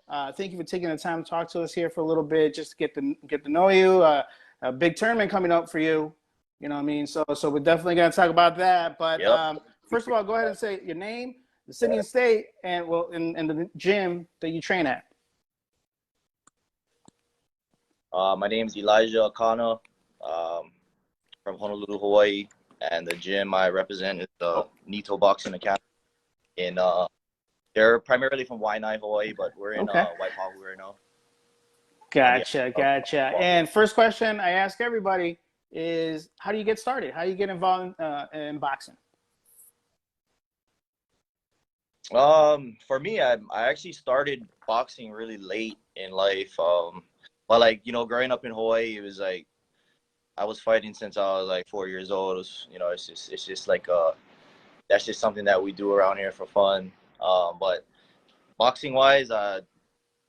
Thank you for taking the time to talk to us here for a little bit, just to get to know you. A big tournament coming up for you. You know what I mean? So we're definitely going to talk about that. But Yep. first of all, go ahead and say your name, the city and state, and in the gym that you train at. My name is Elijah Akana, from Honolulu, Hawaii, and the gym I represent is the Nito Boxing Academy. They're primarily from Waianae, Hawaii, but we're in Waipahu right now. Gotcha. And first question I ask everybody is, how do you get started? How do you get involved in boxing? For me, I actually started boxing really late in life. But like, growing up in Hawaii, it was like I was fighting since I was like 4 years old. It was, it's just like that's just something that we do around here for fun. But boxing wise,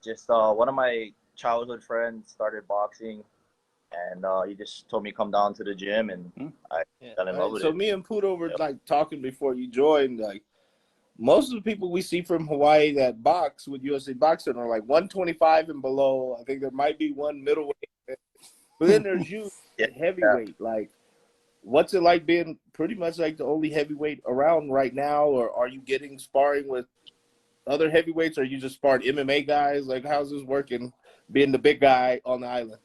just one of my childhood friends started boxing, and he just told me come down to the gym, and I fell in love with it. So me and Pudo were like talking before you joined. Like most of the people we see from Hawaii that box with USA Boxing are like 125 and below. I think there might be one middleweight, but then there's you at heavyweight. Like, what's it like being pretty much like the only heavyweight around right now, or are you getting sparring with other heavyweights, or are you just sparring MMA guys? Like, how's this working, being the big guy on the island?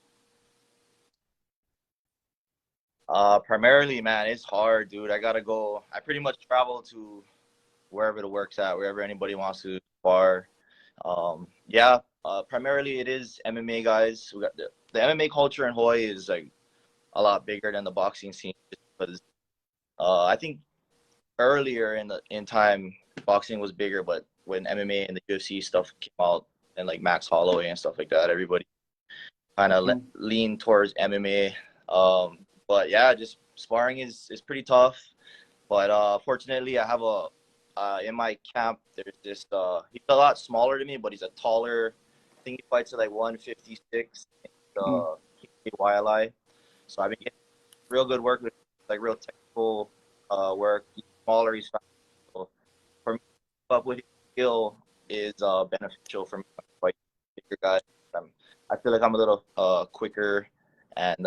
Primarily, man, it's hard, dude. I pretty much travel to wherever the work's at, wherever anybody wants to spar. Primarily it is MMA guys. We got the MMA culture in Hawaii is like a lot bigger than the boxing scene, because I think earlier in time boxing was bigger, but when MMA and the UFC stuff came out, and like Max Holloway and stuff like that, everybody kind of leaned towards MMA. But yeah, just sparring is pretty tough. But fortunately, I have in my camp, there's this he's a lot smaller than me, but he's a taller. I think he fights at like 156 in YLI. So I've been getting real good work with like real technical work. He's smaller, he's fast. So for me, to keep up with his skill is beneficial for me. Like bigger guys, I feel like I'm a little quicker, and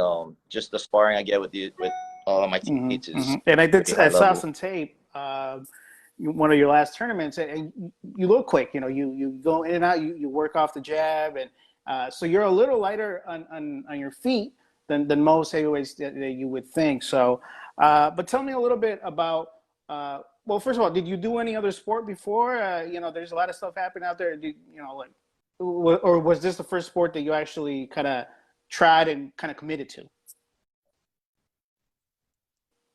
just the sparring I get with my teammates is. And I saw some tape. One of your last tournaments, and you look quick. You go in and out. You work off the jab, and so you're a little lighter on your feet than most heavyweights that you would think. So, but tell me a little bit about. Well, first of all, did you do any other sport before? There's a lot of stuff happening out there. Or was this the first sport that you actually kind of tried and kind of committed to?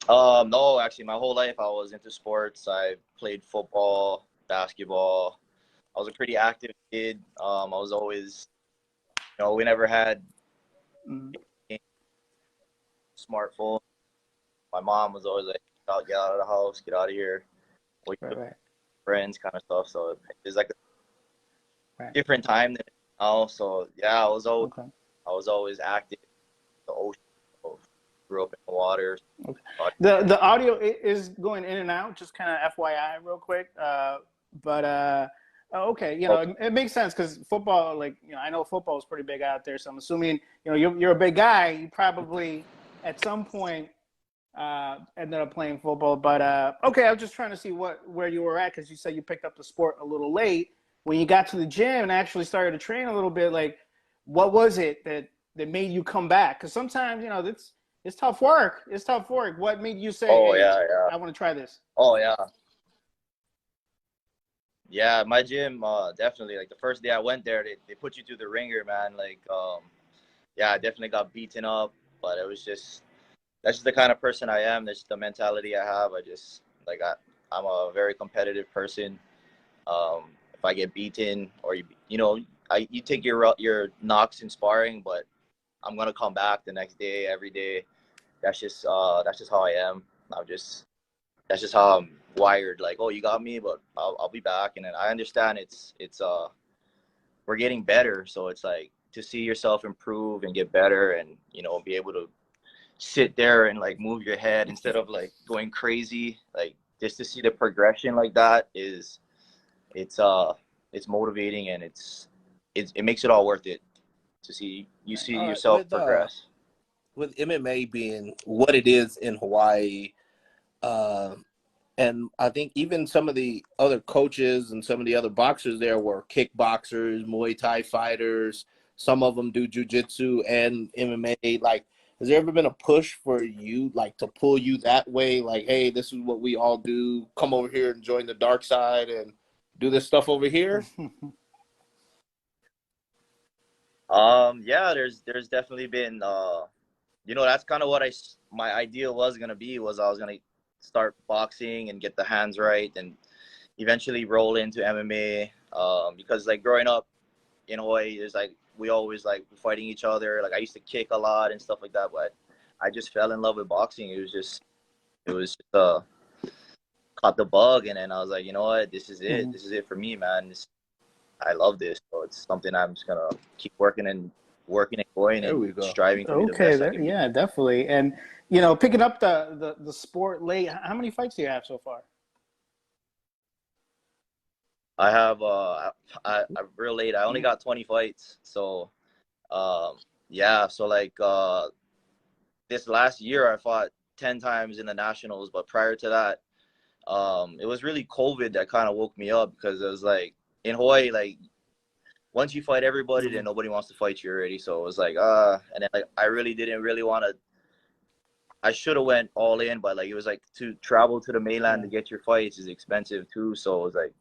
No, actually, my whole life I was into sports. I played football, basketball. I was a pretty active kid. I was always, we never had smartphone. My mom was always like, "Get out of the house, get out of here, right. Friends," kind of stuff. So it's like a different time than now. So yeah, I was always active. The ocean. Grew up in the water. Okay. The audio is going in and out, just kind of FYI real quick. Okay, it makes sense because football, I know football is pretty big out there. So I'm assuming, you're a big guy. You probably at some point ended up playing football. But okay, I was just trying to see where you were at, because you said you picked up the sport a little late. When you got to the gym and actually started to train a little bit, like what was it that made you come back? Because sometimes, it's tough work. It's tough work. What made you say, I want to try this? Oh, yeah. Yeah, my gym, definitely. Like, the first day I went there, they put you through the ringer, man. Like, I definitely got beaten up. But it was that's just the kind of person I am. That's the mentality I have. I'm a very competitive person. If I get beaten or, you take your knocks in sparring, but I'm gonna come back the next day, every day. That's just how I am. That's just how I'm wired. Like, oh, you got me, but I'll be back. And then I understand it's we're getting better, so it's like to see yourself improve and get better, and be able to sit there and like move your head instead of like going crazy. Like, just to see the progression like that it's motivating, and it's it makes it all worth it to see All right, yourself progress. with MMA being what it is in Hawaii, uh, and I think even some of the other coaches and some of the other boxers there were kickboxers, Muay Thai fighters. Some of them do jujitsu and MMA. Like, has there ever been a push for you, like, to pull you that way? Like, hey, this is what we all do. Come over here and join the dark side and do this stuff over here. Yeah, there's definitely been that's kind of what my idea was gonna be, was I was gonna start boxing and get the hands right and eventually roll into MMA. Because like growing up in Hawaii, is like we always like fighting each other. Like I used to kick a lot and stuff like that, but I just fell in love with boxing. It was just caught the bug, and then I was like, you know what, this is it. This is it for me, man. I love this, so it's something I'm just gonna keep working and going There and we go. striving to be the Okay, best I there, can be. yeah, definitely. And picking up the sport late. How many fights do you have so far? I have I'm real late. I only got 20 fights, so um, yeah. So like this last year, I fought 10 times in the nationals, but prior to that, it was really COVID that kind of woke me up, because it was like in Hawaii, like once you fight everybody, then nobody wants to fight you already. So it was like and then like I really didn't really want to. I should have went all in, but like it was like to travel to the mainland to get your fights is expensive too. So it was like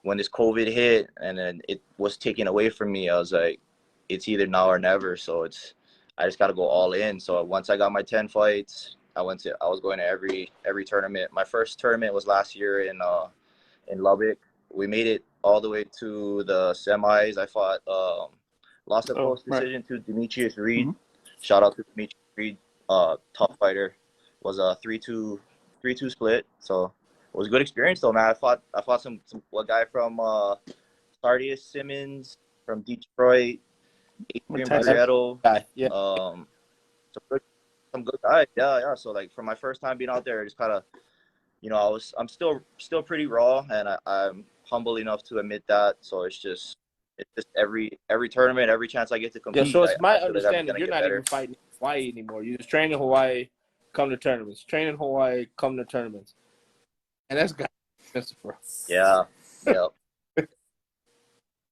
when this COVID hit and then it was taken away from me, I was like, it's either now or never. So I just got to go all in. So once I got my 10 fights, I was going to every tournament. My first tournament was last year in Lubbock. We made it all the way to the semis. I fought, lost a Oh, close right. decision to Demetrius Reed. Shout out to Demetrius Reed, tough fighter. Was a 3-2 split. So it was a good experience though, man. I fought some a guy from Sardius Simmons from Detroit, With Adrian Texas. Barreto, Yeah. some good some good guys. Yeah, yeah. So like for my first time being out there, just kind of I'm still pretty raw, and I'm humble enough to admit that. So it's just every tournament, every chance I get to Yeah, compete, so it's I my feel like I'm understanding gonna you're get not even better. fighting in Hawaii anymore. You just train in Hawaii, come to tournaments. Train in Hawaii, come to tournaments. And that's got expensive for Yeah, yeah.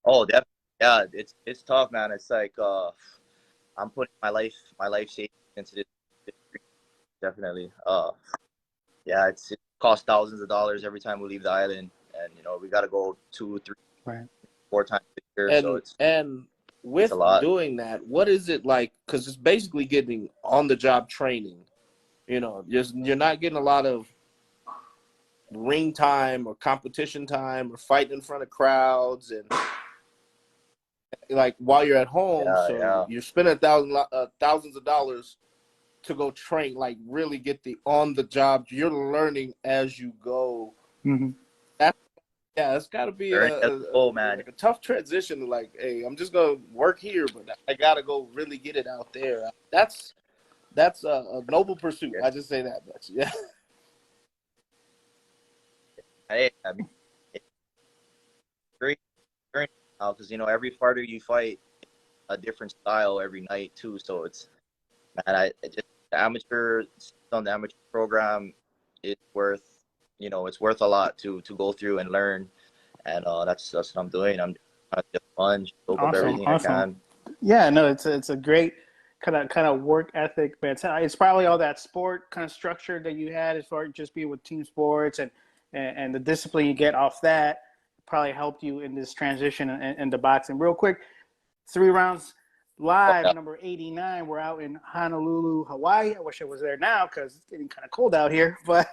Oh, definitely. Yeah, it's tough, man. It's like I'm putting my life savings into this definitely. Yeah, it costs thousands of dollars every time we leave the island, and we got to go 2, 3, Right. 4 times a year. So and it's a with lot. doing that, what is it like? Because it's basically getting on the job training. You're not getting a lot of ring time or competition time or fighting in front of crowds and like while you're at home. Yeah, So yeah. you're spending thousands of dollars to go train, like really get the on the job. You're learning as you go. Mm-hmm. Yeah, it's got to be Learning as a goal, man. like a tough transition to like, hey, I'm just gonna work here, but I gotta go really get it out there. That's a noble pursuit. I just say that much. Yeah. Hey, I mean, it's great experience now, because every fighter you fight a different style every night too. So man, it just the amateur program is it's worth a lot to go through and learn, and that's what I'm doing. I'm trying to get fun, soak up Awesome, everything I awesome. can. Yeah, no, it's a great kind of work ethic, man. It's probably all that sport kind of structure that you had as far as just being with team sports and the discipline you get off that probably helped you in this transition into boxing. Real quick, 3 rounds Oh, live, yeah. number 89. We're out in Honolulu, Hawaii. I wish I was there now because it's getting kind of cold out here. But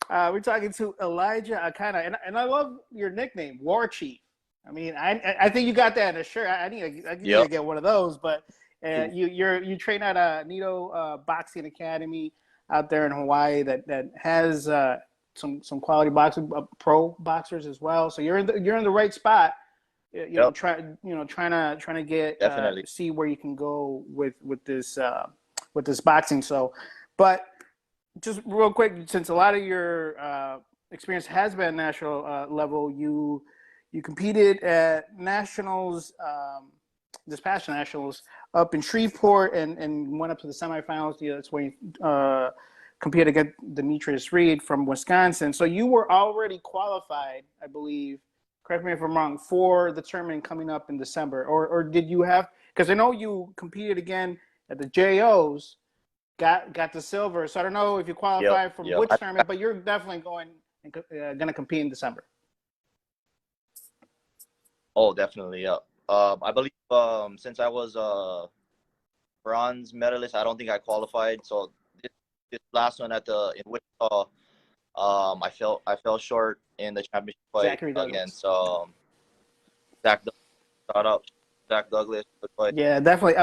we're talking to Elijah Akana, and I love your nickname, War Chief. I mean, I think you got that in a shirt. I need to Yep. get one of those. But you train at Nito Boxing Academy out there in Hawaii that has some quality boxing pro boxers as well. So you're in the right spot. Yep. Trying to get Definitely. see where you can go with this boxing. So, but just real quick, since a lot of your experience has been national level, you competed at nationals, this past nationals up in Shreveport, and went up to the semifinals. That's where you competed against Demetrius Reed from Wisconsin. So you were already qualified, I believe. Correct me if I'm wrong, for the tournament coming up in December, or did you have? Because I know you competed again at the JOs, got the silver. So I don't know if you Yep, qualified from yep. which tournament, but you're definitely going to compete in December. Oh, definitely, yep. I believe since I was bronze medalist, I don't think I qualified. So this last one in Wichita, I fell short in the championship fight Zachary Douglas. against Zach. Shout out Zach Douglas. But Yeah, definitely.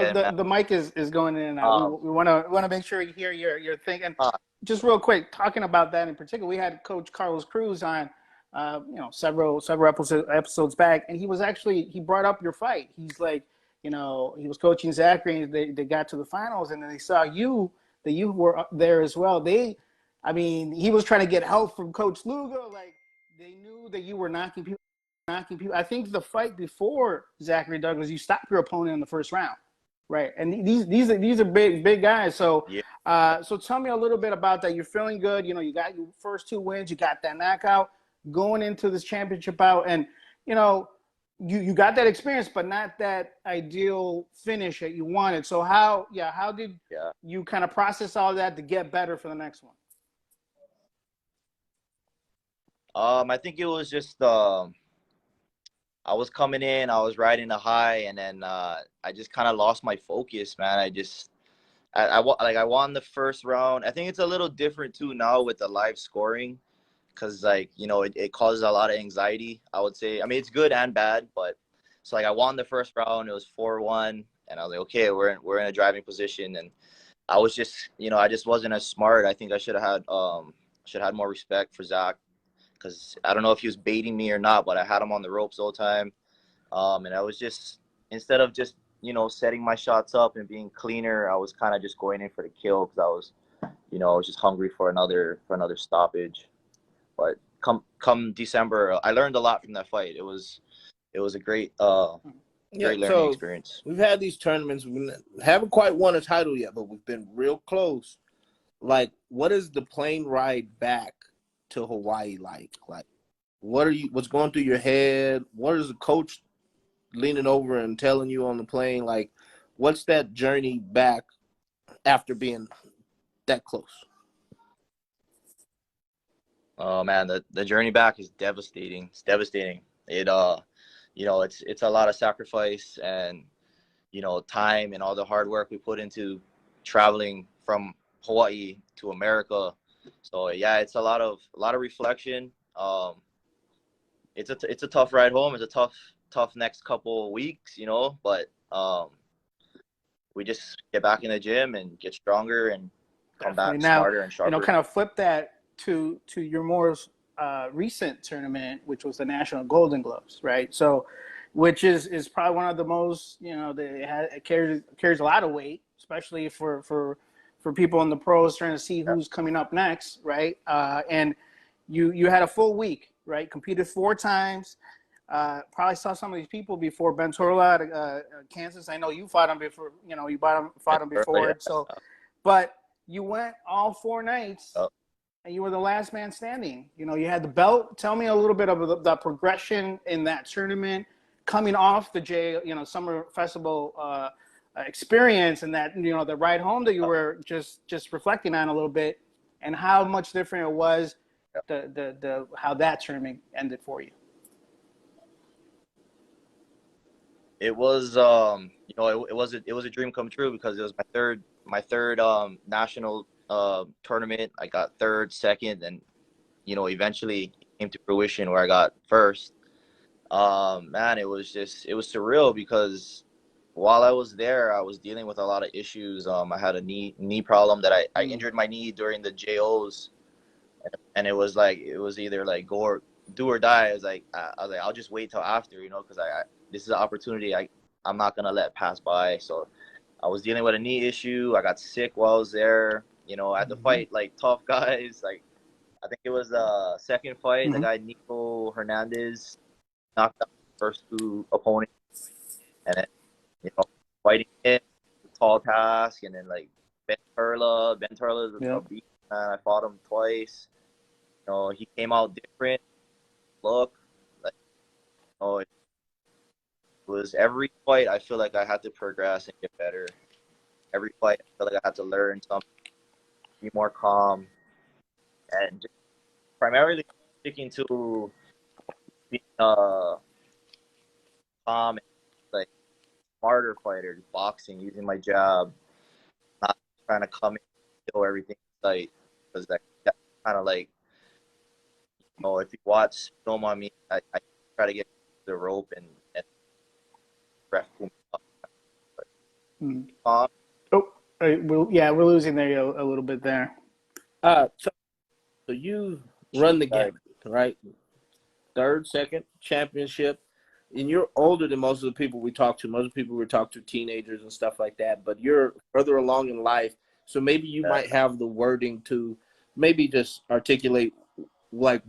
yeah, man. The mic is going in and out. Um, We want to make sure you hear your thing. And uh, just real quick, talking about that in particular, we had Coach Carlos Cruz on, several episodes back, and he brought up your fight. He's like, he was coaching Zachary, and they got to the finals, and then they saw that you were up there as well. He was trying to get help from Coach Lugo. Like, they knew that you were knocking people. I think the fight before Zachary Douglas, you stopped your opponent in the first round, right? And these are big guys. So yeah. so tell me a little bit about that. You're feeling good. You got your first 2 wins. You got that knockout going into this championship bout, and you got that experience, but not that ideal finish that you wanted. So how did Yeah. you kind of process all that to get better for the next one? I think it was just I was coming in, I was riding a high, and then I just kind of lost my focus, man. I won the first round. I think it's a little different too now with the live scoring, because it causes a lot of anxiety, I would say. I mean, it's good and bad, but so I won the first round. It was 4-1, and I was like, okay, we're in a driving position, and I was just I just wasn't as smart. I think I should have had more respect for Zach, because I don't know if he was baiting me or not, but I had him on the ropes all the time. And I was just, instead of just, setting my shots up and being cleaner, I was kind of just going in for the kill, because I was just hungry for another stoppage. But come December, I learned a lot from that fight. It was a great Yeah, learning so experience. we've had these tournaments. We haven't quite won a title yet, but we've been real close. Like, what is the plane ride back to Hawaii like? Like, what's going through your head? What is the coach leaning over and telling you on the plane? Like, what's that journey back after being that close? Oh man, the journey back is devastating. It's devastating. It's a lot of sacrifice and time and all the hard work we put into traveling from Hawaii to America. So yeah, it's a lot of reflection. It's a tough ride home. It's a tough next couple weeks, but we just get back in the gym and get stronger and come Definitely. back Now, smarter and sharper. kind of flip that to your more recent tournament, which was the National Golden Gloves, right? So, which is probably one of the most, it carries a lot of weight, especially for people in the pros trying to see who's coming up next, right? And you had a full week, right? Competed 4 times. Probably saw some of these people before. Ben Torla at Kansas. I know you fought him before. You fought him before. Yeah. So, but you went all 4 nights, Oh. and you were the last man standing. You had the belt. Tell me a little bit of the progression in that tournament, coming off the Summer Festival experience, and that the ride home that you were just reflecting on a little bit, and how much different it was, the how that tournament ended for you. It was it was a dream come true, because it was my third national tournament. I got third, second, and eventually came to fruition where I got first. Man, it was surreal, because while I was there, I was dealing with a lot of issues. I had a knee problem that I injured my knee during the JOs, and it was either like go or do or die. I was like I'll just wait till after, because this is an opportunity I'm not gonna let pass by. So I was dealing with a knee issue. I got sick while I was there. I had to fight like tough guys. Like, I think it was the second fight, the guy Nico Hernandez. knocked out the first two opponents, and then fighting him, tall task, and then like Ben Turla is a Yeah. beast, man. I fought him twice. He came out different. Look, like it was every fight. I feel like I had to progress and get better. Every fight, I feel like I had to learn something, be more calm, and just primarily sticking to being calm and like smarter fighter, boxing, using my jab, not trying to come in and kill everything in sight. Because that kind of like, if you watch film on me, I try to get the rope and ref pull me up. Mm. Calm. Oh, we're losing there a little bit there. So you run the Sorry. gamut, right? Third, second championship, and you're older than most of the people we talk to. Most of the people we talk to, teenagers and stuff like that. But you're further along in life, so maybe you might have the wording to maybe just articulate like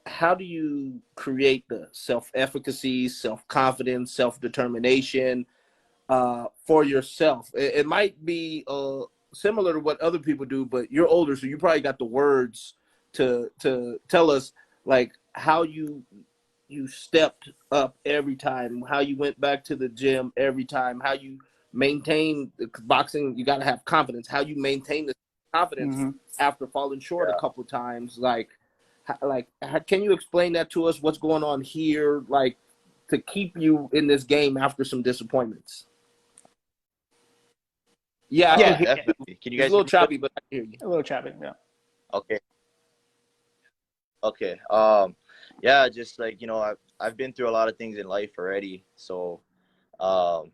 how do you create the self-efficacy, self-confidence, self-determination for yourself? It might be similar to what other people do, but you're older, so you probably got the words to tell us like how you stepped up every time, how you went back to the gym every time, how you maintain the boxing. You got to have confidence. How you maintain the confidence Mm-hmm. after falling short Yeah. a couple times. Can you explain that to us? What's going on here? Like to keep you in this game after some disappointments. Yeah, I can Yeah, hear you. Definitely. Can you It's a guys little hear me good? choppy, but I can hear you. a little choppy. Yeah. Okay. Okay. Yeah, just like I've been through a lot of things in life already, so um,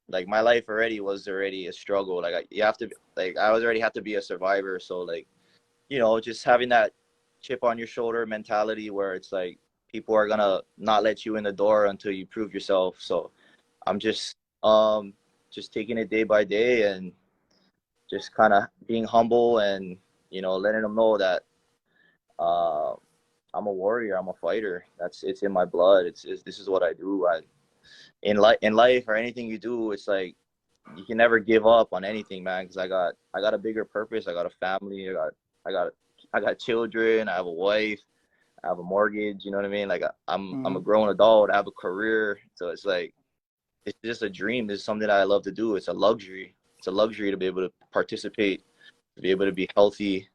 like my life already was already a struggle. Like you have to, like I was already have to be a survivor. So like just having that chip on your shoulder mentality where it's like people are gonna not let you in the door until you prove yourself. So I'm just taking it day by day and just kind of being humble and letting them know that uh, I'm a warrior. I'm a fighter. It's in my blood. This is what I do. In life or anything you do, it's like you can never give up on anything, man. Because I got a bigger purpose. I got a family. I got I got children. I have a wife. I have a mortgage. You know what I mean? Like I'm a Mm-hmm. grown adult. I have a career. So it's like it's just a dream. This is something that I love to do. It's a luxury. It's a luxury to be able to participate, to be able to be healthy.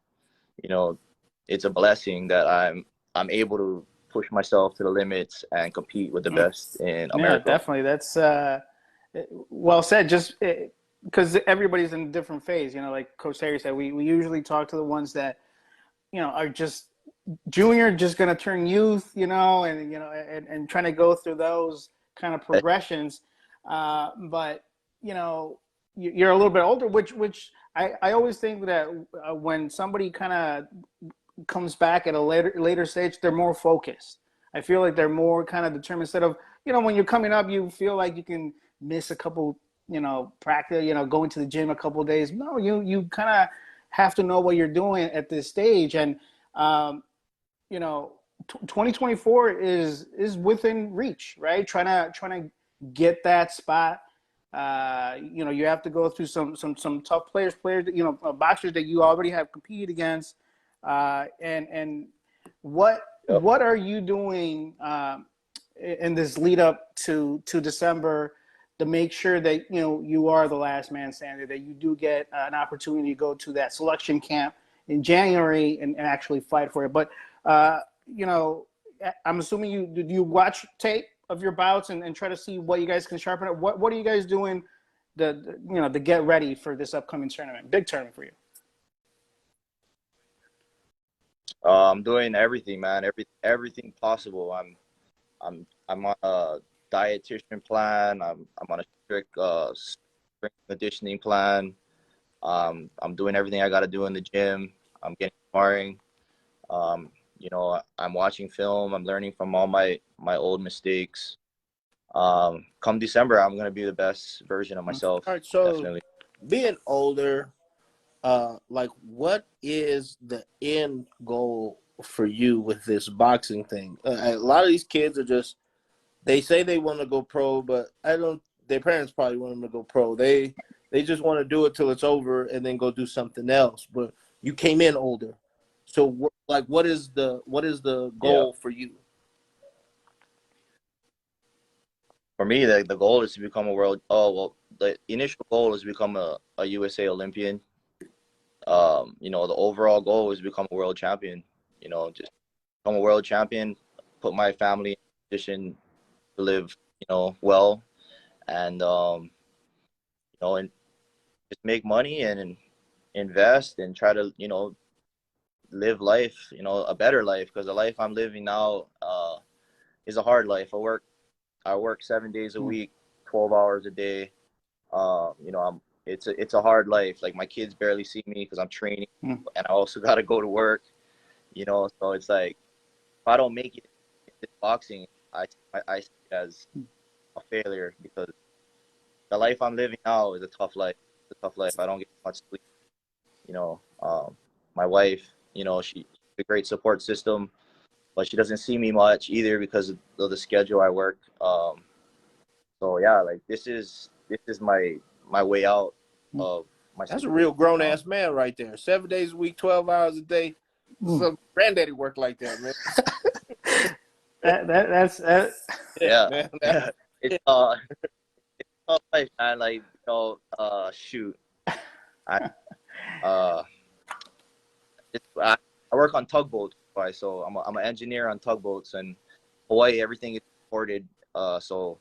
You know, it's a blessing that I'm able to push myself to the limits and compete with the best in Yeah, America. definitely. That's well said. Just because everybody's in a different phase. Like Coach Terry said, we usually talk to the ones that are just junior, just going to turn youth, and trying to go through those kind of progressions. But you're a little bit older, which I always think that when somebody kind of comes back at a later stage, they're more focused. I feel like they're more kind of determined. Instead of when you're coming up, you feel like you can miss a couple practice, going to the gym a couple of days. No, you kind of have to know what you're doing at this stage. And you know 2024 is within reach, right? Trying to get that spot. You have to go through some tough players, boxers that you already have competed against. And what Yep. what are you doing in this lead up to December to make sure that you are the last man standing, that you do get an opportunity to go to that selection camp in January and actually fight for it? But uh, you know, I'm assuming you watch tape of your bouts and try to see what you guys can sharpen up. What are you guys doing to get ready for this upcoming tournament, big tournament for you? I'm doing everything, man. Everything possible. I'm on a dietitian plan. I'm on a strict strength conditioning plan. I'm doing everything I got to do in the gym. I'm getting sparring. I'm watching film. I'm learning from all my old mistakes. Come December, I'm gonna be the best version of myself. All right, so Definitely. being older, like what is the end goal for you with this boxing thing? A lot of these kids are just, they say they want to go pro, but I don't. Their parents probably want them to go pro. They just want to do it till it's over and then go do something else. But you came in older, so what is the goal for you? For me, the goal is to become a world. Oh well, the initial goal is to become a USA Olympian. You know, the overall goal is to become a world champion. You know, just become a world champion, put my family in a position to live, you know, well, and you know, and just make money and invest and try to, you know, live life, you know, a better life, because the life I'm living now is a hard life. I work 7 days a week, 12 hours a day. You know, it's a hard life. Like my kids barely see me because I'm training, and I also got to go to work. You know, so it's like if I don't make it in boxing, I see it as a failure, because the life I'm living now is a tough life. It's a tough life. I don't get much sleep. You know, my wife, you know, she's a great support system, but she doesn't see me much either because of the schedule I work. So yeah, like this is my way out of my. That's a real grown ass man right there. 7 days a week, 12 hours a day. Some granddaddy work like that, man. That's Yeah, man. it's it's tough life, man. Like, you know, shoot, I I work on tugboats, right? So I'm an engineer on tugboats, and Hawaii, everything is supported. So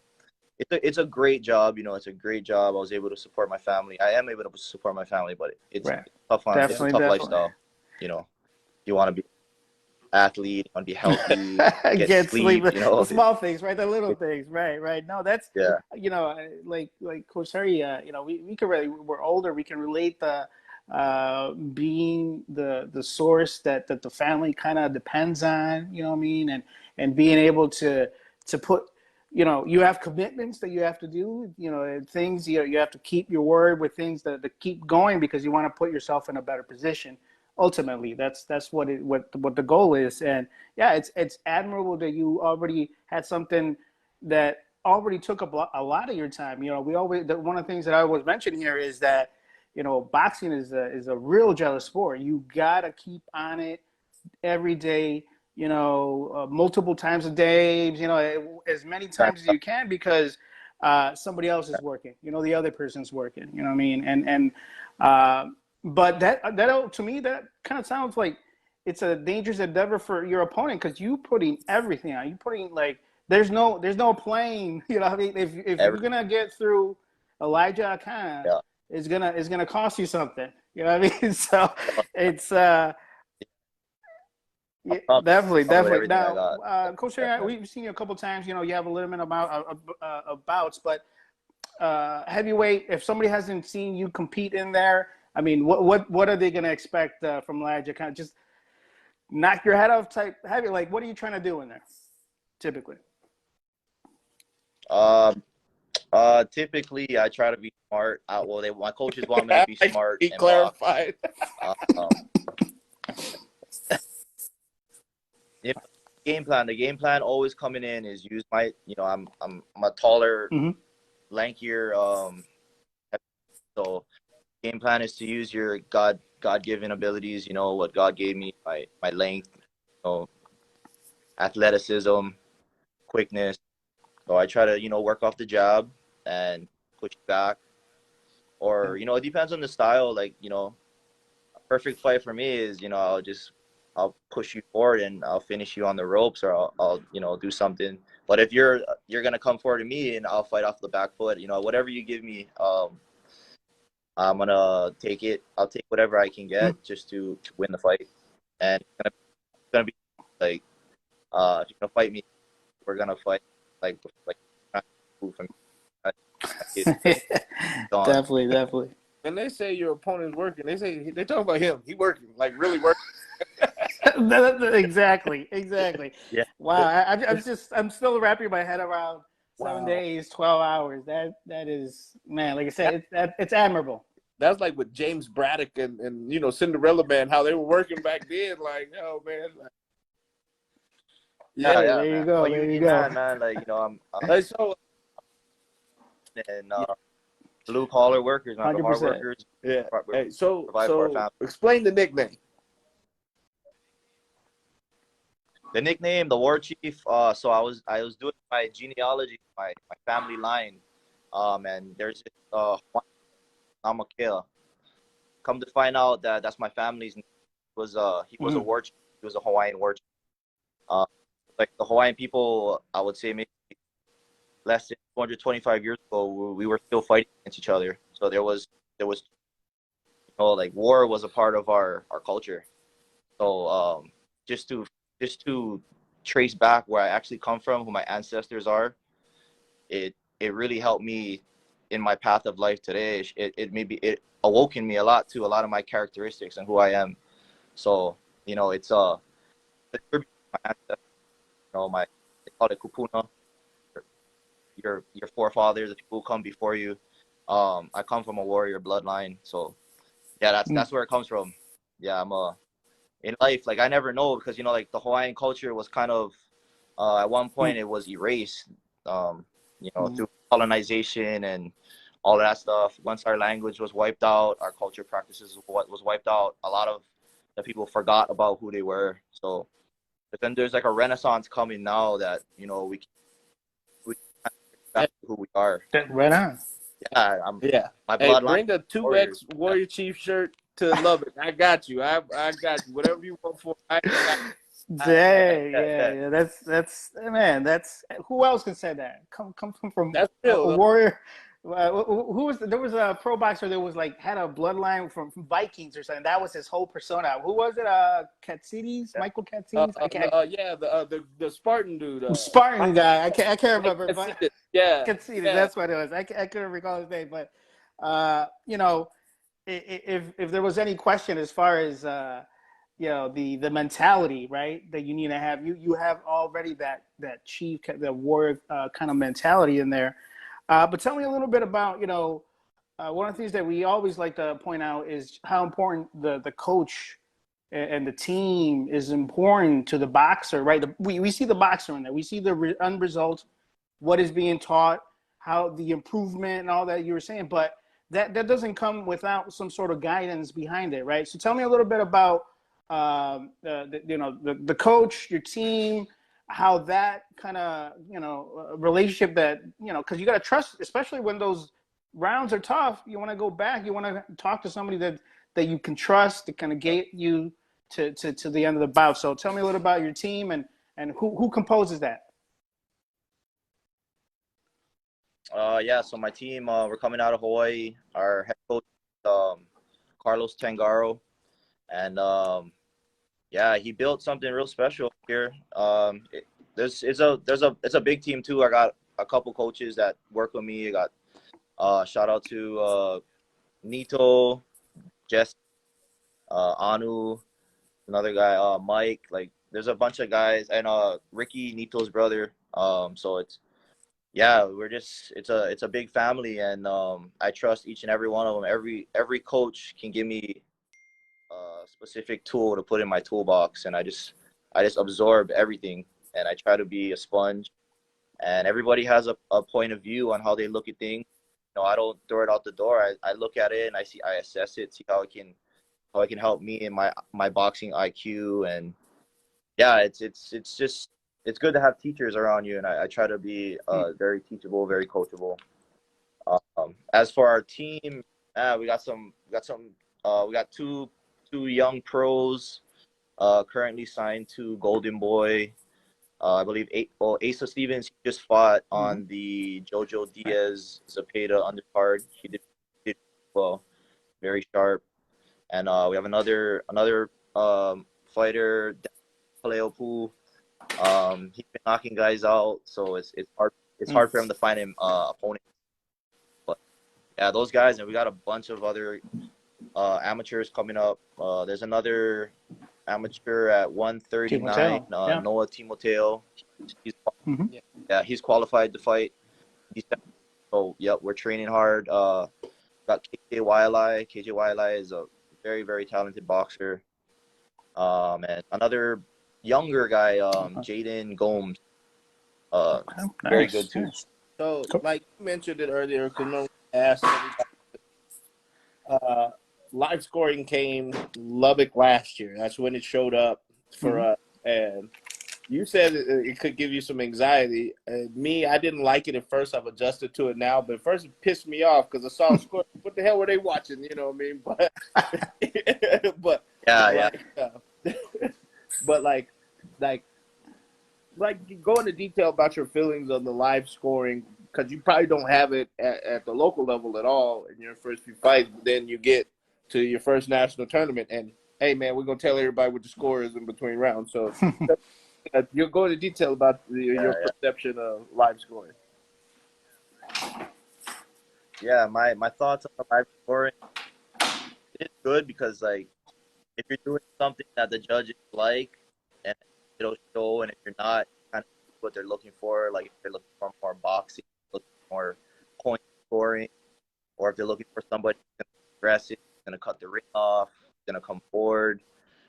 it's a great job. You know, it's a great job. I was able to support my family. I am able to support my family, but it's right. tough on. It's a Definitely, tough definitely. lifestyle. You know, you want to be athlete, you want to be healthy, get sleep. You know, the small things, right? The little things, right. No, that's yeah, you know, like Coach Harry, you know, we can really, we're older, we can relate the being the source that the family kind of depends on, you know what I mean, and being able to put, you know, you have commitments that you have to do, you know, and things you have to keep your word with things that keep going, because you want to put yourself in a better position. Ultimately, that's what the goal is. And yeah, it's admirable that you already had something that already took a lot of your time. You know, one of the things that I was mentioning here is that, you know, boxing is a real jealous sport. You gotta keep on it every day, you know, multiple times a day, you know, as many times as you can, because somebody else is working, you know, the other person's working, you know what I mean? Uh, but that to me, that kind of sounds like it's a dangerous endeavor for your opponent, because you putting everything on. You putting, like, there's no playing. You know what I mean? If you're gonna get through Elijah Akana, yeah. it's gonna cost you something. You know what I mean? So it's yeah, I'm definitely, with definitely. everything I Now, got. Coach Sherry, we've seen you a couple of times. You know, you have a little bit of bouts, but heavyweight. If somebody hasn't seen you compete in there, I mean, what are they going to expect from Elijah? Kind of just knock your head off type heavy. Like, what are you trying to do in there, typically? Um, Typically I try to be smart. Well, my coaches want me to be smart He and box. clarified. Um, you know, the game plan always coming in is use my, you know, I'm a taller, Mm-hmm. lankier, so game plan is to use your God given abilities, you know, what God gave me, my length, you know, athleticism, quickness. So I try to, you know, work off the jab and push back. Or, you know, it depends on the style. Like, you know, a perfect fight for me is, you know, I'll push you forward and I'll finish you on the ropes, or I'll you know, do something. But if you're gonna come forward to me and I'll fight off the back foot, you know, whatever you give me, I'm gonna take it. I'll take whatever I can get just to win the fight. And it's gonna be like, if you're gonna fight me, we're gonna fight like from gone. Definitely, definitely. When they say your opponent's working, they talk about him. He working, like really working. Exactly. Yeah. Wow, I'm still wrapping my head around 7 days, 12 hours. That is, man. Like I said, it's admirable. That's like with James Braddock and you know, Cinderella Man, how they were working back then. Like, oh man, Yeah, Hey, yeah, there you man. I'm go. a There you union go. man, man. Like, I'm Like, so and yeah, blue collar workers, man. The hard 100%. workers, yeah. we Hey, so provide for our family. explain the nickname. The nickname, the War Chief. So I was doing my genealogy, my family line, and there's this Namakea. Come to find out that that's my family's name. He was a Mm. war chief. He was a Hawaiian war chief. Uh, like the Hawaiian people, I would say maybe less than 225 years ago, we were still fighting against each other. So there was like war was a part of our culture. So just to just to trace back where I actually come from, who my ancestors are, it really helped me in my path of life today. It awoke in me a lot to a lot of my characteristics and who I am. So it's a tribute to my ancestors. My they call it kupuna. Your forefathers, the people who come before you. I come from a warrior bloodline, so yeah, Mm. that's where it comes from. Yeah, I'm a in life, like I never know because like the Hawaiian culture was kind of at one Mm. point it was erased, Mm. through colonization and all of that stuff. Once our language was wiped out, our culture practices what was wiped out. A lot of the people forgot about who they were. So, but then there's like a renaissance coming now that we kind of get back Hey, to who we are. Right on. Yeah, I'm yeah. my Hey, bloodline bring a warriors. 2X Warrior Chief shirt to Lubbock. I got you. I got you. Whatever you want for. I got. Yeah, Dang, yeah, yeah, yeah. yeah. That's man. That's who else can say that? Come from That's a real though. warrior. Who was there was a pro boxer that was like had a bloodline from Vikings or something. That was his whole persona. Who was it? Katsides, Michael Katsides. I can't. Yeah, the Spartan dude. Spartan guy. I can't Mike remember, but Casitas. Yeah, Katsides. yeah. That's what it was. I couldn't recall his name, but if there was any question as far as the mentality, right, that you need to have, you have already that chief, the warrior kind of mentality in there. But tell me a little bit about one of the things that we always like to point out is how important the coach and the team is important to the boxer, right? We see the boxer in there. We see the end result, what is being taught, how the improvement and all that you were saying, but that doesn't come without some sort of guidance behind it, right? So tell me a little bit about the coach, your team, how that kind of relationship that because you got to trust, especially when those rounds are tough. You want to go back. You want to talk to somebody that you can trust to kind of get you to the end of the bout. So tell me a little about your team and who composes that. Yeah, so my team, we're coming out of Hawaii. Our head coach, um, Carlos Tangaro, and yeah, he built something real special here. It's a big team too. I got a couple coaches that work with me. I got shout out to Nito, Jess, Anu, another guy, Mike. Like, there's a bunch of guys, and Ricky, Nito's brother. So it's yeah, it's a big family, and I trust each and every one of them. Every coach can give me a specific tool to put in my toolbox, and I just absorb everything, and I try to be a sponge. And everybody has a point of view on how they look at things. I don't throw it out the door. I look at it and I assess it, see how it can help me in my boxing IQ. And yeah, it's good to have teachers around you, and I try to be very teachable, very coachable. As for our team, we got two young pros currently signed to Golden Boy. I believe Asa Stevens just fought Mm-hmm. on the Jojo Diaz Zepeda undercard. He did well, very sharp. And we have another fighter, Kaleopu. He's been knocking guys out, so it's hard for him to find him opponent. But yeah, those guys, and we got a bunch of other amateurs coming up. There's another amateur at 139, Timoteo, yeah. Noah Timoteo. He's Mm-hmm. yeah, he's qualified to fight. So yep, we're training hard. Got KJ Wiley. KJ Wiley is a very talented boxer. And another younger guy, Jaden Gomes. Very good Nice, too. nice. So, Cool. like you mentioned it earlier, because no one asked everybody, live scoring came Lubbock last year. That's when it showed up for us. And you said it could give you some anxiety. Me, I didn't like it at first. I've adjusted to it now. But at first, it pissed me off because I saw a score. What the hell were they watching? You know what I mean? But Yeah. like, but like go into detail about your feelings on the live scoring, because you probably don't have it at the local level at all in your first few fights. But then you get to your first national tournament, and hey, man, we're gonna tell everybody what the score is in between rounds. So you'll go into detail about your Yeah. perception of live scoring. Yeah, my thoughts on the live scoring, it's good because like if you're doing something that the judges like, and it'll show, and if you're not, kind of what they're looking for, like if they're looking for more boxing, looking for more point scoring, or if they're looking for somebody who's aggressive, going to cut the ring off, going to come forward.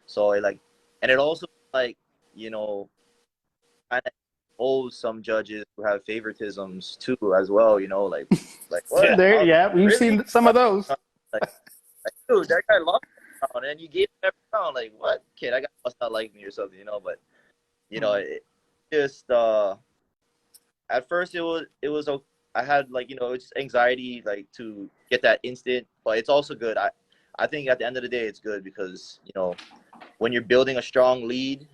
So and it also like, you know, kind of owes some judges who have favoritisms too as well, you know, like what? There, How, yeah, we've really? seen some of those. Like, dude, that guy lost the round, and you gave him every round. Like, what, kid? That guy must not like me or something, you know. But you know, it just at first it was I had like, you know, it's anxiety like to get that instant, but it's also good. I think at the end of the day, it's good because, you know, when you're building a strong lead,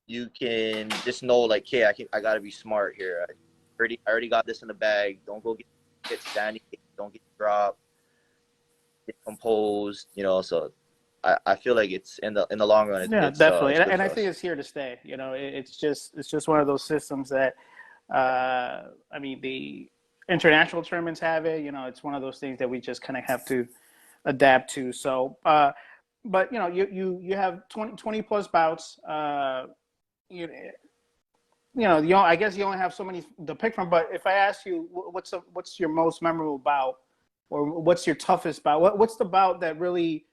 you can just know like, hey, I gotta be smart here. I already got this in the bag. Don't go get standing. Don't get dropped. Get composed. You know, so I feel like it's in the long run, Yeah, definitely, it's good and I for think us. it's here to stay. You know, it's just one of those systems that, I mean, the international tournaments have it. You know, it's one of those things that we just kind of have to adapt to. So, but you know, you have 20 plus bouts. You I guess you only have so many to pick from. But if I ask you, what's your most memorable bout, or what's your toughest bout? What's the bout that really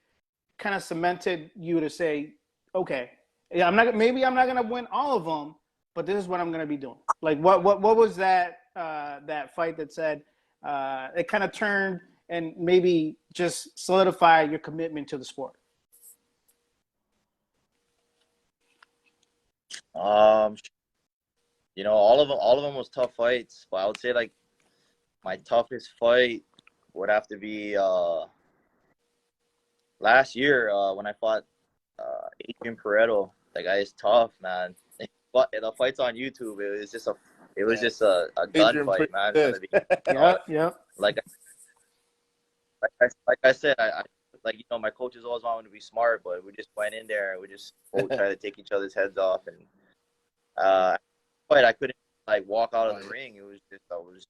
kind of cemented you to say, okay, yeah, maybe I'm not gonna win all of them, but this is what I'm gonna be doing. Like what was that that fight that said it kind of turned and maybe just solidify your commitment to the sport? Um, you know, all of them was tough fights, but I would say like my toughest fight would have to be last year when I fought Adrian Pareto. That guy is tough, man. But the fight's on YouTube. It was just a Adrian, gunfight, pretty man. good. Yep, yep. Like like I said, I like, you know, my coaches always wanted to be smart, but we just went in there and we just both tried to take each other's heads off, and but I couldn't like walk out of the ring. It was just I was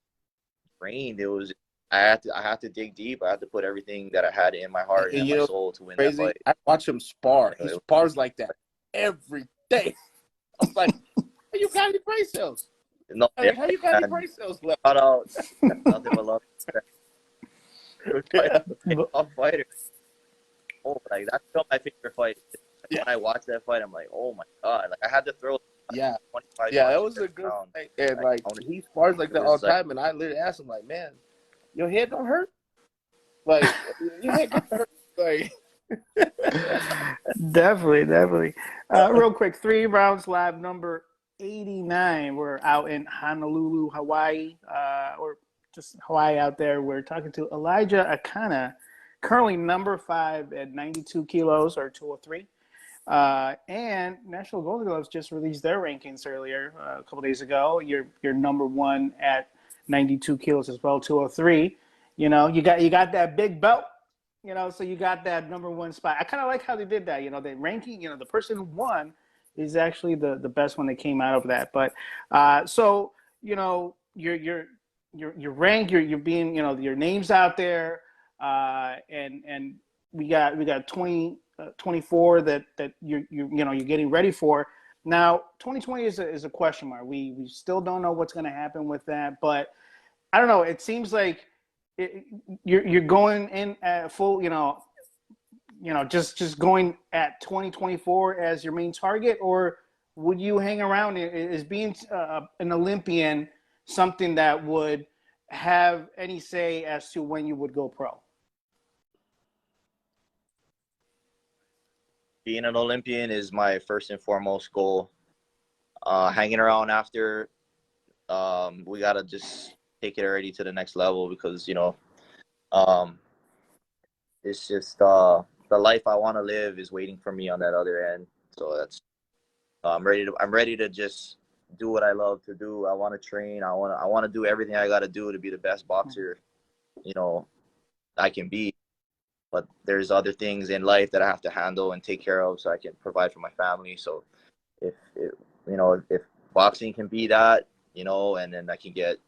drained. It was I had to dig deep. I had to put everything that I had in my heart And and you my know, soul to win that crazy. fight. I watch him spar. He So spars like that every day. I'm like, hey, you got any brain cells? no, yeah, Like, how you got any and brain cells left? shout out, nothing but love. Yeah. Tough fighter. Oh, like that's still my favorite fight. Yeah. When I watch that fight, I'm like, oh my god! Like I had to throw Yeah. 25 Yeah, that punches was a every good round. fight. And Like, like he spars like it that all was the like, time. And I literally asked him, like, man, your head don't hurt? Like your head gonna hurt. Like Definitely, definitely. Real quick, 3 rounds live number 89. We're out in Honolulu, Hawaii, or just Hawaii out there. We're talking to Elijah Akana, currently number 5 at 92 kilos or 203. And National Golden Gloves just released their rankings earlier, a couple days ago. You're number 1 at 92 kilos as well, 203. You know, you got that big belt. You know, so you got that number 1 spot. I kind of like how they did that. You know, the ranking. You know, the person who won is actually the best one that came out of that. But so you know, your rank, you're being, you know, your name's out there, and we got 24 that you're getting ready for. Now 2020 is a question mark. We still don't know what's going to happen with that, but I don't know. It seems like you're going in at full, you know, just going at 2024 as your main target, or would you hang around? Is being an Olympian something that would have any say as to when you would go pro? Being an Olympian is my first and foremost goal. Hanging around after, we gotta just take it already to the next level because um, it's just the life I want to live is waiting for me on that other end. So that's I'm ready to just do what I love to do. I want to train. I want to do everything I got to do to be the best boxer, you know, I can be. But there's other things in life that I have to handle and take care of so I can provide for my family. So if if boxing can be that, and then I can get,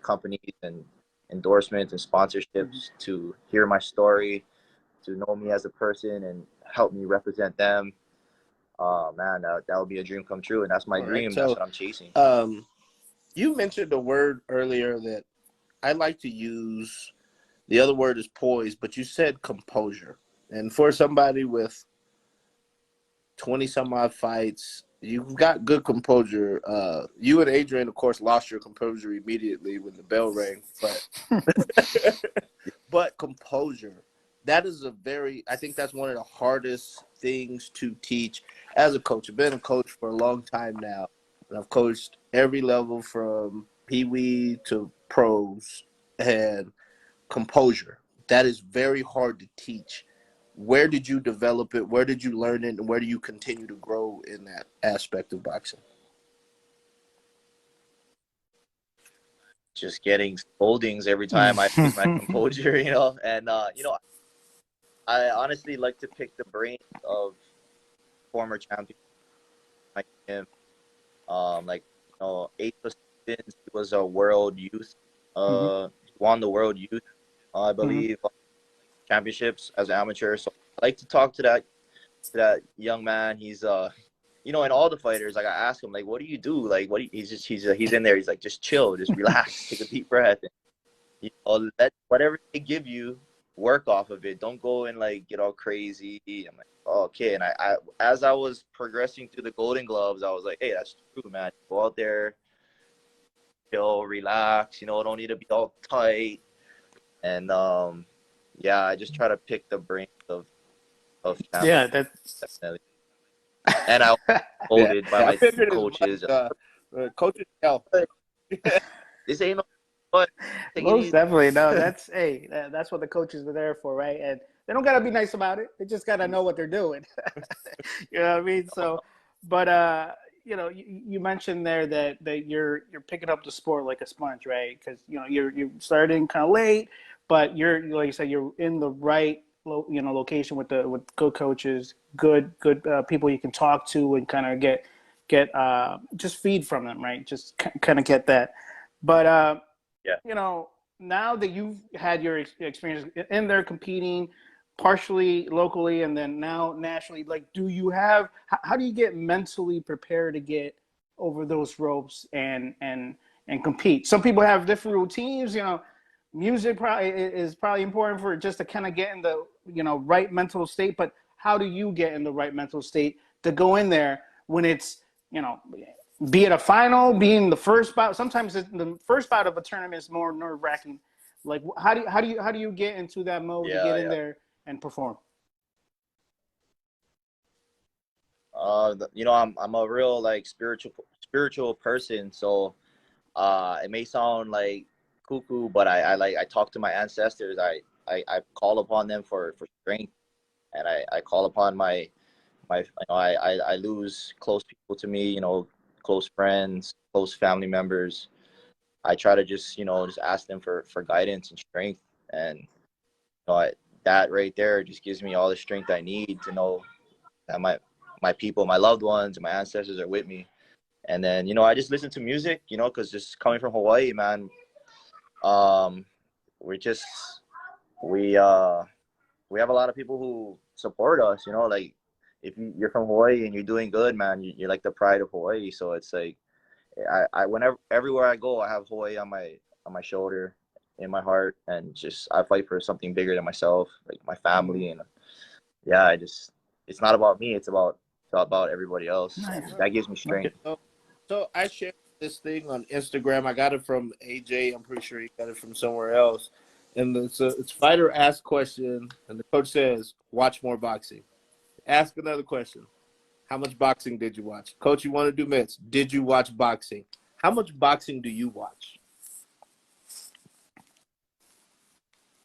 companies and endorsements and sponsorships to hear my story, to know me as a person and help me represent them. Oh man, that would be a dream come true, and that's my All right. dream. That's So, what I'm chasing. you mentioned a word earlier that I like to use. The other word is poise, but you said composure. And for somebody with 20 some odd fights, you've got good composure. You and Adrian, of course, lost your composure immediately when the bell rang, but composure, that is I think that's one of the hardest things to teach as a coach. I've been a coach for a long time now, and I've coached every level from pee-wee to pros, and composure, that is very hard to teach. Where did you develop it? Where did you learn it? And where do you continue to grow in that aspect of boxing? Just getting scoldings every time I lose my composure, and I honestly like to pick the brains of former champions like him. Like Ace Stevens, he was a world youth, won the world youth, I believe, championships as an amateur. So I like to talk to that young man. He's in all the fighters, like I ask him, like, what do you do? Like, he's in there. He's like, just chill, just relax, take a deep breath, and let whatever they give you, work off of it. Don't go and like get all crazy. I'm like, oh, okay. And I as I was progressing through the Golden Gloves, I was like, hey, that's true, man. Go out there, chill, relax. Don't need to be all tight. And yeah, I just try to pick the brains of Yeah, champions, that. definitely. And I was Yeah, molded by I my figured as coaches. much. Coaches help. This ain't no fun. Take it Most easy. definitely. No, that's what the coaches are there for, right? And they don't gotta be nice about it. They just gotta know what they're doing. You know what I mean? So, but you mentioned there that you're picking up the sport like a sponge, right? Because you're starting kind of late, but you're, like you said, you're in the right location with good coaches, good people you can talk to and kind of get just feed from them, right? Just kind of get that. But Yeah. now that you've had your experience in there competing partially locally and then now nationally, like, do you have, how do you get mentally prepared to get over those ropes and compete? Some people have different routines, music probably is probably important for just to kind of get in the, right mental state, but how do you get in the right mental state to go in there when it's, you know, be it a final, being the first bout. Sometimes the first bout of a tournament is more nerve wracking. Like, how do you get into that mode to get Yeah, in yeah. there and perform? I'm a real like spiritual person, so it may sound like cuckoo, but I talk to my ancestors. I call upon them for strength, and I call upon I lose close people to me, close friends, close family members. I try to just ask them for guidance and strength, and that right there just gives me all the strength I need to know that my people, my loved ones, and my ancestors are with me. And then I just listen to music, because just coming from Hawaii, man, um, we just we have a lot of people who support us. Like if you're from Hawaii and you're doing good, man, you're like the pride of Hawaii. So it's like I whenever everywhere I go, I have Hawaii on my shoulder, in my heart, and just I fight for something bigger than myself, like my family, and yeah, it's not about me. It's about everybody else, and Nice. that gives me Nice. strength. So I shared this thing on Instagram. I got it from AJ. I'm pretty sure he got it from somewhere else. And it's fighter ask question, and the coach says, "Watch more boxing." Ask another question. How much boxing did you watch? Coach, you want to do mitts? Did you watch boxing? How much boxing do you watch?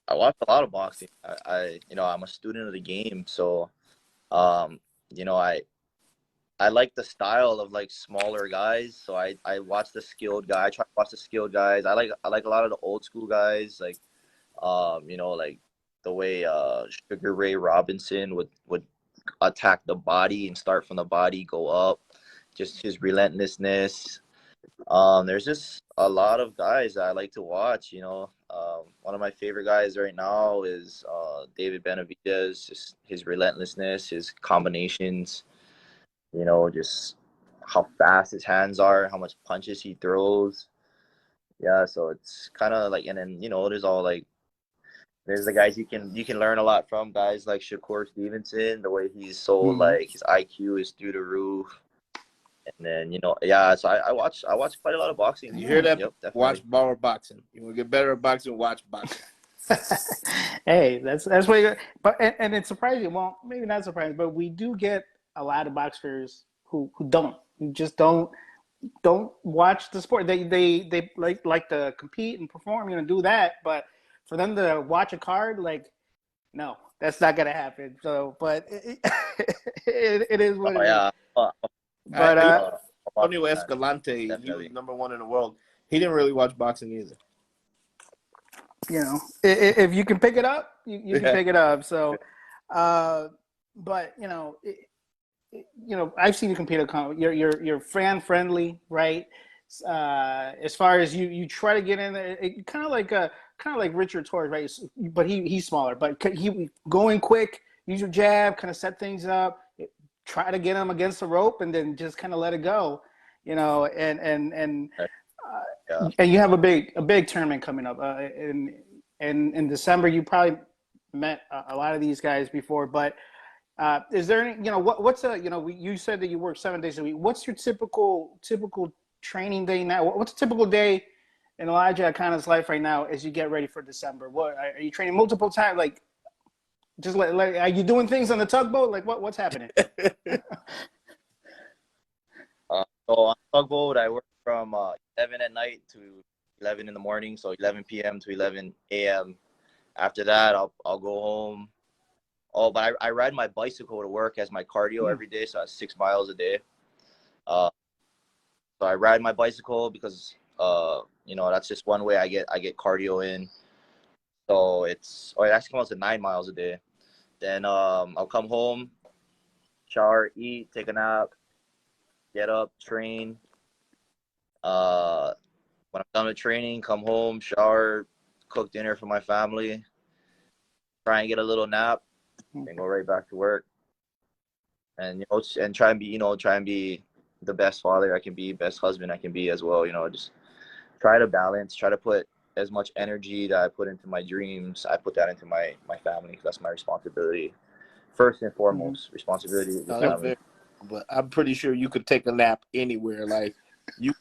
I watch a lot of boxing. I'm a student of the game, so um, you know, I like the style of like smaller guys. So I watch the skilled guy. I try to watch the skilled guys. I like a lot of the old school guys, like like the way Sugar Ray Robinson would attack the body and start from the body, go up, just his relentlessness. There's just a lot of guys that I like to watch. One of my favorite guys right now is David Benavidez. Just his relentlessness, his combinations. Just how fast his hands are, how much punches he throws. Yeah, so it's kind of like, and then there's the guys you can learn a lot from, guys like Shakur Stevenson. The way he's so Mm-hmm. like his IQ is through the roof. And then yeah. So I watch quite a lot of boxing. You hear that? Yep, Watch definitely. more boxing. You want to get better at boxing? Watch boxing. Hey, that's what. But and it's surprising. Well, maybe not surprising, but we do get a lot of boxers who just don't watch the sport. They like to compete and perform, do that. But for them to watch a card, like, no, that's not gonna happen. So, but it is what Oh it is. yeah, But I used a boxing Antonio fan, Escalante. He was definitely. #1 in the world. He didn't really watch boxing either. if you can pick it up, you can Yeah. pick it up. So, uh, but I've seen you compete at con. You're fan friendly, right? As far as you try to get in there, kind of like Richard Torres, right? But he's smaller, but he going quick, use your jab, kind of set things up, try to get him against the rope, and then just kind of let it go, Yeah. and you have a big tournament coming up in December. You probably met a lot of these guys before, but is there any, what's you said that you work 7 days a week. What's your typical training day now? What's a typical day in Elijah Akana's life right now as you get ready for December? What are you training multiple times? Like, just are you doing things on the tugboat? Like, what's happening? So on tugboat, I work from 11 at night to 11 in the morning, so 11 p.m. to 11 a.m. After that, I'll go home. Oh, but I ride my bicycle to work as my cardio Hmm. every day, so that's 6 miles a day. Uh, so I ride my bicycle because that's just one way I get cardio in. So it actually comes to 9 miles a day. Then I'll come home, shower, eat, take a nap, get up, train. Uh, when I'm done with training, come home, shower, cook dinner for my family, try and get a little nap, then go right back to work. And and try and be the best father I can be, best husband I can be as well. Just try to balance, try to put as much energy that I put into my dreams, I put that into my family, because that's my responsibility. First and Hmm. foremost, responsibility is the No, that's family. very. But I'm pretty sure you could take a nap anywhere. Like you,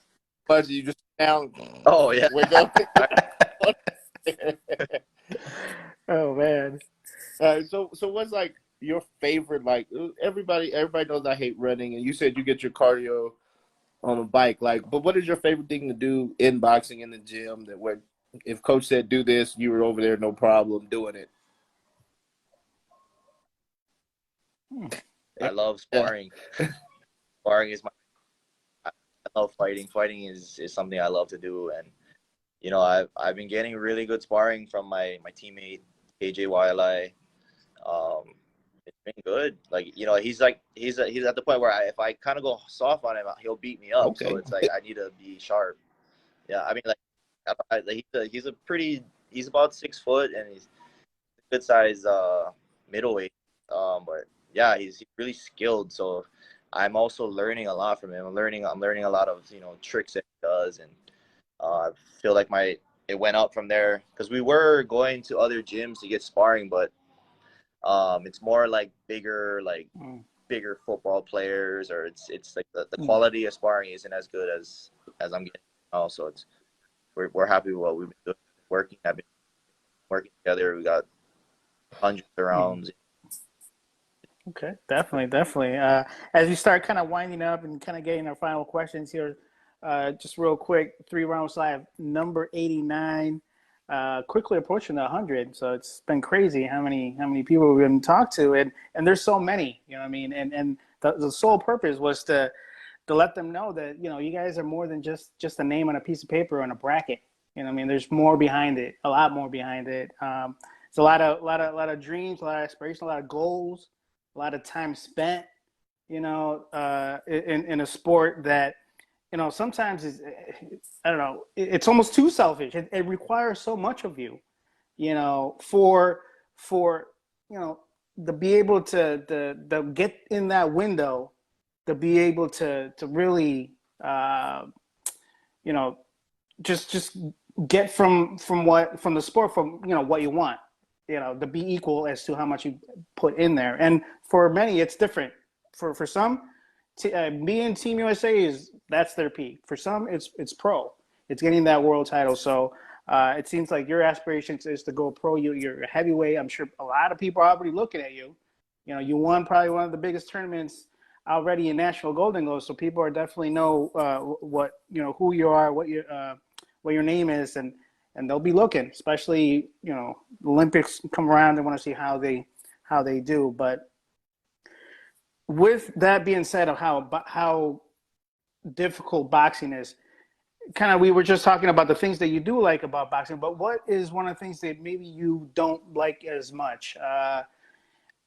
but you just sit down, Oh yeah. wake up. Oh man. So what's like your favorite? Like everybody knows I hate running, and you said you get your cardio on a bike. Like, but what is your favorite thing to do in boxing in the gym? That where if coach said do this, you were over there, no problem doing it. I love Yeah. sparring. Sparring is I love fighting. Fighting is something I love to do, and I've been getting really good sparring from my teammate KJ YLI. Um, it's been good. Like he's at the point where if I kind of go soft on him, he'll beat me up. So Okay. it's like I need to be sharp. Yeah, I mean like he's about 6 foot, and he's a good size middleweight. But yeah, he's really skilled. So I'm also learning a lot from him. I'm learning a lot of tricks that he does, and I feel like it went up from there because we were going to other gyms to get sparring, but It's more like bigger, like Mm. bigger football players, or it's like the Mm. quality of sparring isn't as good as I'm getting now. So it's we're happy with what we've been doing, working. I've been working together. We got hundreds of Mm. rounds. Okay, definitely, definitely. As we start kind of winding up and kind of getting our final questions here, just real quick, 3 rounds live, number 89, quickly approaching the 100. So it's been crazy how many people we've been talked to, and there's so many, you know what I mean? And the sole purpose was to let them know that, you know, you guys are more than just a name on a piece of paper on a bracket. You know what I mean? There's more behind it, a lot more behind it. It's a lot of dreams, a lot of aspirations, a lot of goals, a lot of time spent, you know, in a sport that, you know, sometimes is, I don't know, it's almost too selfish. It requires so much of you, you know, for you know, to be able to get in that window, to be able to really, you know, just get from the sport, from, you know, what you want, you know, to be equal as to how much you put in there. And for many it's different. For some, being Team USA is, that's their peak. For some it's pro, it's getting that world title. So it seems like your aspirations is to go pro. You're a heavyweight. I'm sure a lot of people are already looking at you. You know, you won probably one of the biggest tournaments already in National Golden Gloves, so people are definitely know what, you know, who you are, what your name is, and they'll be looking, especially, you know, the Olympics come around. They want to see how they do. But with that being said, of how difficult boxing is, kind of, we were just talking about the things that you do like about boxing, but what is one of the things that maybe you don't like as much?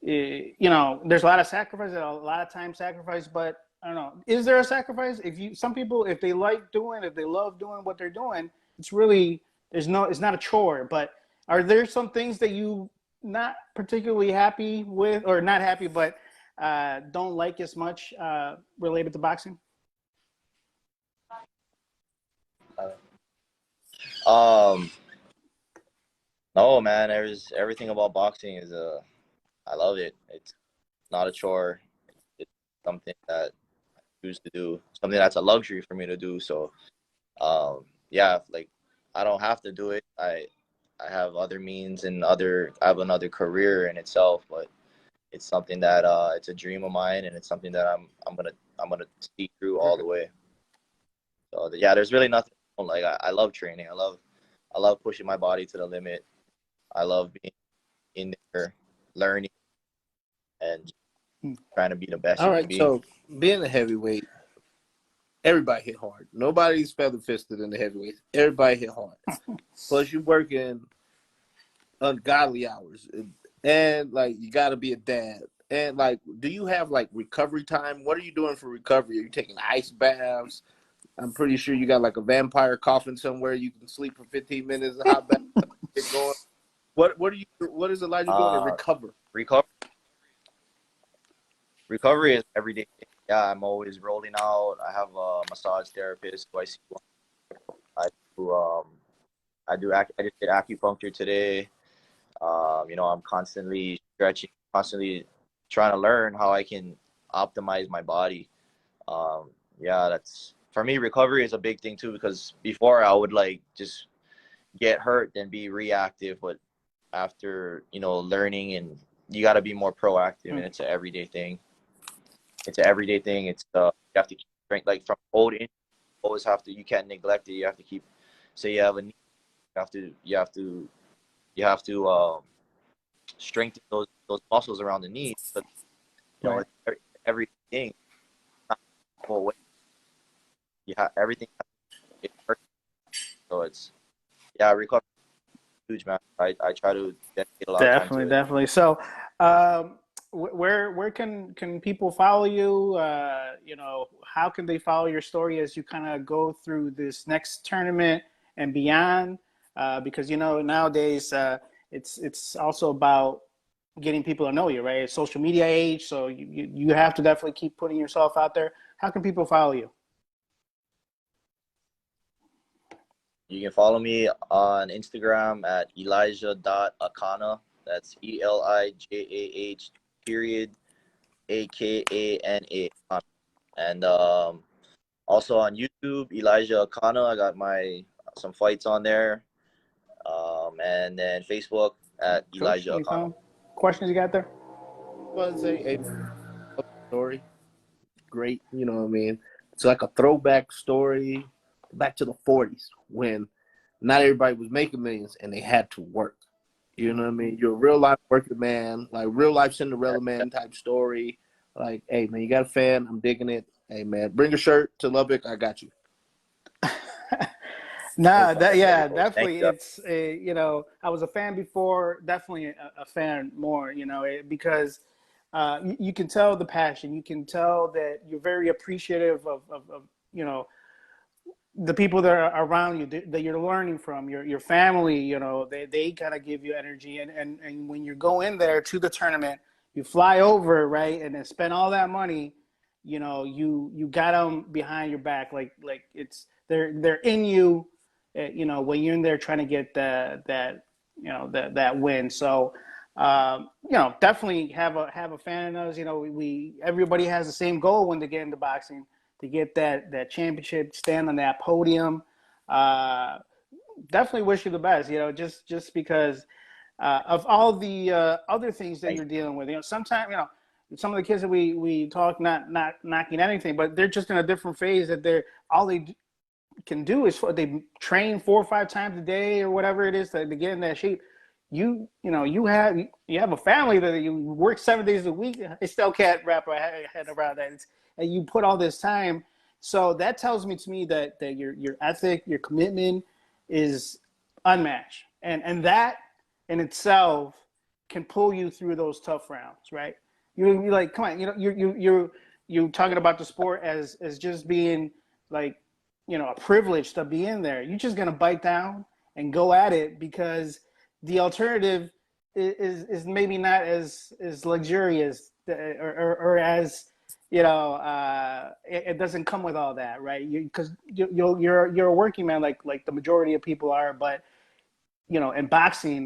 You know, there's a lot of sacrifice, a lot of time sacrifice, but I don't know. Is there a sacrifice? Some people, if they like doing, if they love doing what they're doing, it's really, it's not a chore. But are there some things that you not particularly happy with, or not happy, but don't like as much related to boxing? Um, no, man. There's everything about boxing is I love it. It's not a chore. It's something that I choose to do. Something that's a luxury for me to do. So, yeah, like I don't have to do it. I have other means and I have another career in itself, but it's something that it's a dream of mine, and it's something that I'm gonna see through all the way. So yeah, there's really nothing like I love training. I love pushing my body to the limit. I love being in there, learning, and trying to be the best All you can right, be. so being a heavyweight, everybody hit hard. Nobody's feather fisted in the heavyweights. Everybody hit hard. Plus, you work in ungodly hours, and like you got to be a dad. And like, do you have like recovery time? What are you doing for recovery? Are you taking ice baths? I'm pretty sure you got like a vampire coffin somewhere you can sleep for 15 minutes and hot bath, get going. What are you? What is Elijah doing to Uh, recover? recover recovery is every day. Yeah, I'm always rolling out. I have a massage therapist who I see. I do I just did acupuncture today. You know, I'm constantly stretching, constantly trying to learn how I can optimize my body. Yeah, that's for me. Recovery is a big thing too, because before I would like just get hurt and be reactive, but after, you know, learning, and you got to be more proactive, and it's an everyday thing. It's an everyday thing. It's you have to keep strength, like from old in, always have to. You can't neglect it. You have to keep. Say you have a knee, you have to strengthen those muscles around the knee. But you know, Right. it's everything. Not full weight. You have everything. It hurts. So it's yeah, recovery is huge, man. I try to dedicate a lot of time to Definitely, it. definitely. So, where can people follow you? You know, how can they follow your story as you kind of go through this next tournament and beyond? Because, you know, nowadays it's also about getting people to know you, right? It's social media age, so you have to definitely keep putting yourself out there. How can people follow you? You can follow me on Instagram at Elijah.Akana. That's Elijah period Akana. And also on YouTube, Elijah Akana. I got my some fights on there. And then Facebook at Coach, Elijah any Akana. final questions you got there? I say, hey, story, great. You know what I mean? It's like a throwback story back to the 40s when not everybody was making millions and they had to work. You know what I mean? You're a real life working man, like real life Cinderella man type story. Like, hey man, you got a fan? I'm digging it. Hey man, bring a shirt to Lubbock. I got you. Nah, All right, buddy. Well, thank definitely. you. It's you know, I was a fan before, definitely a fan more. You know, because you can tell the passion. You can tell that you're very appreciative of you know the people that are around you that you're learning from, your family. You know, they kind of give you energy, and when you go in there to the tournament, you fly over, right, and then spend all that money. You know, you got them behind your back, like it's they're in you. You know, when you're in there trying to get that you know that win. So you know, definitely have a fan in us. You know, we everybody has the same goal when they get into boxing, to get that championship, stand on that podium. Uh, Definitely wish you the best. You know, just because of all the other things that Thank you're dealing with. You know, sometimes you know some of the kids that we talk, not knocking anything, but they're just in a different phase that they're all they can do is they train 4 or 5 times a day or whatever it is to get in that shape. You know you have a family that you work 7 days a week. I still can't wrap my head around that. And you put all this time, so that tells me to me that your ethic, your commitment is unmatched, and that in itself can pull you through those tough rounds, right? You're like, come on, you know, you're talking about the sport as just being like, you know, a privilege to be in there. You're just gonna bite down and go at it because the alternative is maybe not as luxurious or as you know it doesn't come with all that, right? Because you're a working man like the majority of people are, but you know, in boxing